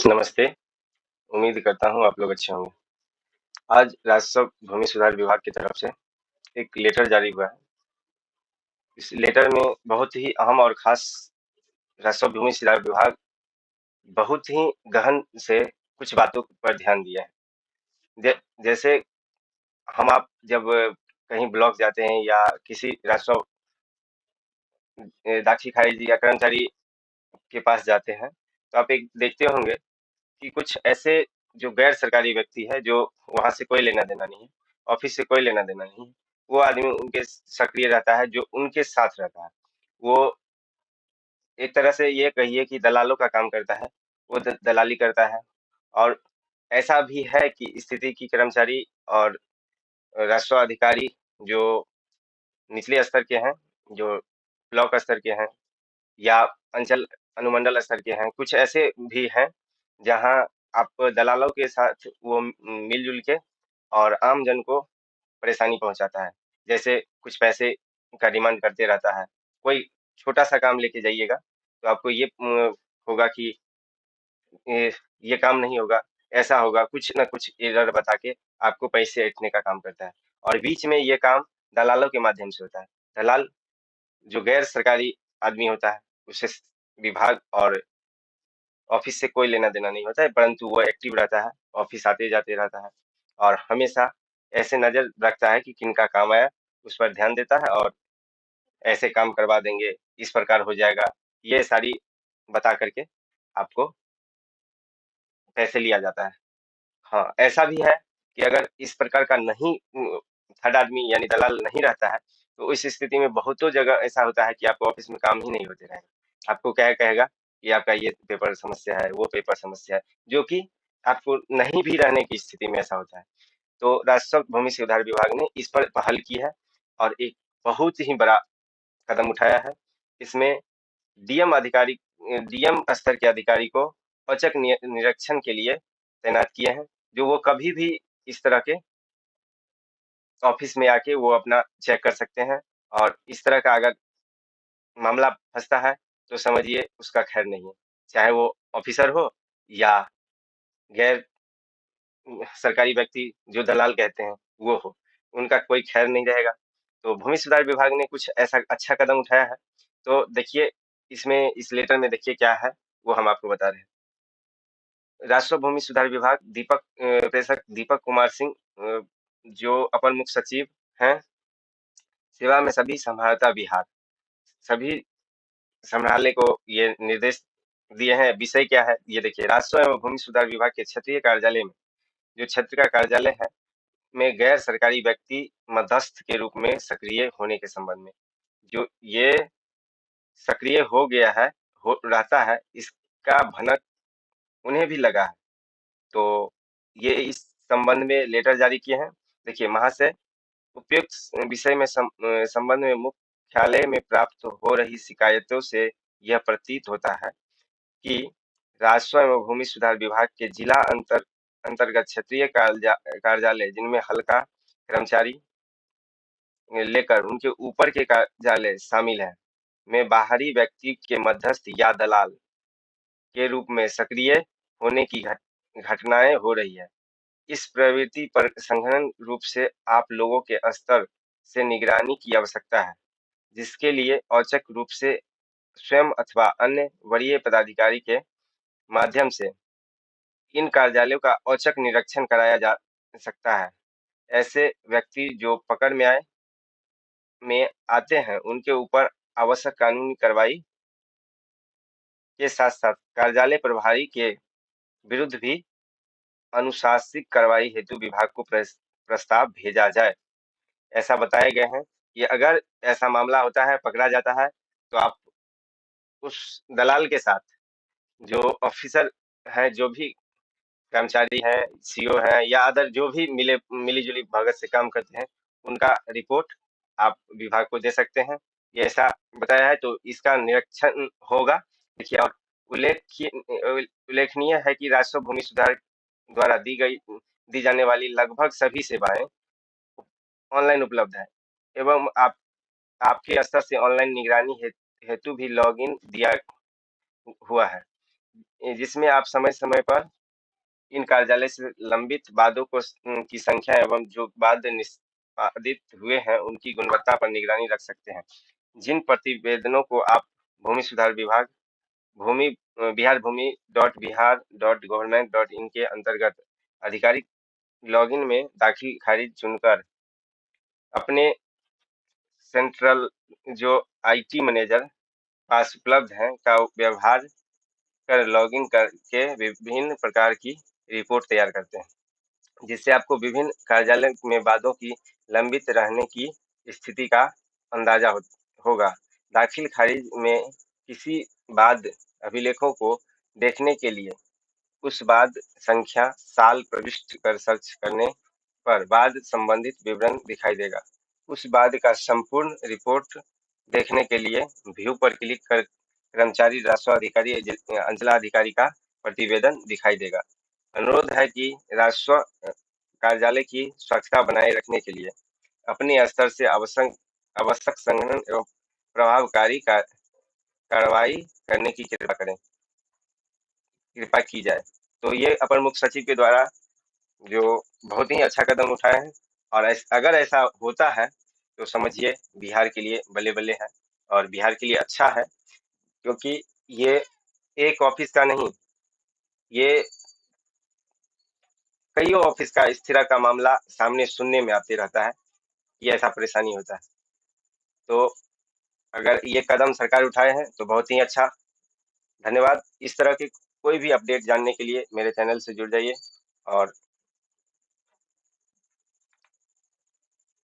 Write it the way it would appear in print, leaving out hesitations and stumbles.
नमस्ते। उम्मीद करता हूँ आप लोग अच्छे होंगे। आज राजस्व भूमि सुधार विभाग की तरफ से एक लेटर जारी हुआ है। इस लेटर में बहुत ही अहम और खास राजस्व भूमि सुधार विभाग बहुत ही गहन से कुछ बातों पर ध्यान दिया है। जैसे हम आप जब कहीं ब्लॉक जाते हैं या किसी राजस्व दाखिल खारिज या कर्मचारी के पास जाते हैं, तो आप एक देखते होंगे कि कुछ ऐसे जो गैर सरकारी व्यक्ति है, जो वहाँ से कोई लेना-देना नहीं है, ऑफ़िस से कोई लेना-देना नहीं है, वो आदमी उनके सक्रिय रहता है, जो उनके साथ रहता है। वो एक तरह से ये कहिए कि दलालों का काम करता है, वो द दलाली करता है और ऐसा भी है कि स्थिति की कर्मचारी और राजस्व अधिकारी जो निचले स्तर के हैं, जो ब्लॉक स्तर के हैं या अंचल अनुमंडल स्तर के हैं, कुछ ऐसे भी हैं, जहाँ आप दलालों के साथ वो मिल-जुल के और आम जन को परेशानी पहुँचाता है। जैसे कुछ पैसे का डिमांड करते रहता है। कोई छोटा-सा काम लेके जाइएगा, तो आपको ये होगा कि ये ये काम नहीं होगा, ऐसा होगा, कुछ न कुछ एरर बता के आपको पैसे ऐंठने का काम करता है और बीच में ये काम दलालों के माध्यम से होता है। दलाल जो गैर सरकारी आदमी होता है, उसे विभाग और ऑफिस से कोई लेना-देना नहीं होता है, परंतु वो एक्टिव रहता है, ऑफिस आते-जाते रहता है और हमेशा ऐसे नज़र रखता है कि किनका काम आया, उस पर ध्यान देता है और ऐसे काम करवा देंगे, इस प्रकार हो जाएगा, ये सारी बता कर के आपको पैसे लिया जाता है। हाँ, ऐसा भी है कि अगर इस प्रकार का नहीं थर्ड आदमी यानी दलाल नहीं रहता है, तो इस स्थिति में बहुतों जगह ऐसा होता है कि आपको ऑफ़िस में काम ही नहीं होते रहेगा। आपको क्या कहेगा कि आपका ये पेपर समस्या है, वो पेपर समस्या है, जो कि आपको नहीं भी रहने की स्थिति में ऐसा होता है। तो राजस्व भूमि सुधार विभाग ने इस पर पहल की है और एक बहुत ही बड़ा कदम उठाया है। इसमें डीएम स्तर के अधिकारी को औचक निरीक्षण के लिए तैनात किए हैं, जो वो कभी भी इस तरह के ऑफिस में आके वो अपना चेक कर सकते हैं और इस तरह का अगर मामला फँसता है, तो समझिए उसका खैर नहीं है। चाहे वो ऑफिसर हो या गैर सरकारी व्यक्ति जो दलाल कहते हैं, वो हो, उनका कोई खैर नहीं रहेगा। तो भूमि सुधार विभाग ने कुछ ऐसा अच्छा कदम उठाया है, तो देखिए इसमें इस लेटर में देखिए क्या है, वो हम आपको बता रहे हैं। राष्ट्रीय भूमि सुधार विभाग प्रेषक दीपक कुमार सिंह जो अपर मुख्य सचिव हैं, सेवा में सभी संभाव्यता बिहार, सभी संभालने को ये निर्देश दिए हैं। विषय क्या है? ये देखिए, राजस्व एवं भूमि सुधार विभाग के क्षेत्रीय कार्यालय में, जो क्षेत्र का कार्यालय है, में गैर सरकारी व्यक्ति मध्यस्थ के रूप में सक्रिय होने के संबंध में, जो ये सक्रिय हो गया है, हो रहता है, इसका भनक उन्हें भी लगा है। तो ये इस संबंध में लेटर जारी किए हैं। देखिए, महाशय, उपयुक्त विषय में संबंध में मुख्यालय में प्राप्त हो रही शिकायतों से यह प्रतीत होता है कि राजस्व एवं भूमि सुधार विभाग के जिला अंतर्गत क्षेत्रीय कार्यालय, जिनमें हल्का कर्मचारी लेकर उनके ऊपर के कार्यालय शामिल है, में बाहरी व्यक्ति के मध्यस्थ या दलाल के रूप में सक्रिय होने की घटनाएं हो रही है। इस प्रवृत्ति पर संघन रूप से आप लोगों के स्तर से निगरानी की आवश्यकता है, जिसके लिए औचक रूप से स्वयं अथवा अन्य वरीय पदाधिकारी के माध्यम से इन कार्यालयों का औचक निरीक्षण कराया जा सकता है। ऐसे व्यक्ति जो पकड़ में आते हैं, उनके ऊपर आवश्यक कानूनी कार्रवाई के साथ-साथ कार्यालय प्रभारी के विरुद्ध भी अनुशासनिक कार्रवाई हेतु विभाग को प्रस्ताव भेजा जाए। ऐसा बताए गए हैं कि अगर ऐसा मामला होता है, पकड़ा जाता है, तो आप उस दलाल के साथ जो ऑफिसर है, जो भी कर्मचारी हैं, सीईओ हैं या अदर जो भी मिली-जुली भगत से काम करते हैं, उनका रिपोर्ट आप विभाग को दे सकते हैं। ये ऐसा बताया है, तो इसका निरीक्षण होगा। देखिए, और उल्लेखनीय है कि राजस्व भूमि सुधार द्वारा दी जाने वाली लगभग सभी सेवाएँ ऑनलाइन उपलब्ध है एवं आपके स्तर से ऑनलाइन निगरानी हेतु भी लॉगिन दिया हुआ है। जिसमें आप समय-समय पर इन कार्यालय से लंबित वादों को की संख्या एवं जो वाद निष्पादित हुए हैं, उनकी गुणवत्ता पर निगरानी रख सकते हैं। जिन प्रतिवेदनों को आप भूमि सुधार विभाग Bhumi Bihar Bhumi dot Bihar dot government dot in के अंतर्गत आधिकारिक लॉगिन में दाखिल खारिज चुनकर अपने सेंट्रल जो आईटी मैनेजर पास उपलब्ध है का व्यवहार कर लॉगिन करके विभिन्न प्रकार की रिपोर्ट तैयार करते हैं, जिससे आपको विभिन्न कार्यालय में वादों की लंबित रहने की स्थिति का अंदाजा होगा। दाखिल खारिज में किसी वाद अभिलेखों को देखने के लिए उस वाद संख्या साल प्रविष्ट कर सर्च करने पर वाद संबंधित विवरण दिखाई देगा। उस वाद का संपूर्ण रिपोर्ट देखने के लिए व्यू पर क्लिक कर कर्मचारी राजस्व अधिकारी अंचलाधिकारी का प्रतिवेदन दिखाई देगा। अनुरोध है कि राजस्व कार्यालय की स्वच्छता बनाए रखने के लिए अपने स्तर से आवश्यक संगठन एवं प्रभावकारी कार्रवाई करने की कृपा की जाए। तो ये अपर मुख्य सचिव के द्वारा जो बहुत ही अच्छा कदम उठाया है, और अगर ऐसा होता है तो समझिए बिहार के लिए बल्ले-बल्ले है और बिहार के लिए अच्छा है, क्योंकि ये एक ऑफिस का नहीं, ये कई ऑफिस का इस तरह का मामला सामने सुनने में आते रहता है कि ऐसा परेशानी होता है। तो अगर ये कदम सरकार उठाए हैं तो बहुत ही अच्छा। धन्यवाद। इस तरह के कोई भी अपडेट जानने के लिए मेरे चैनल से जुड़ जाइए और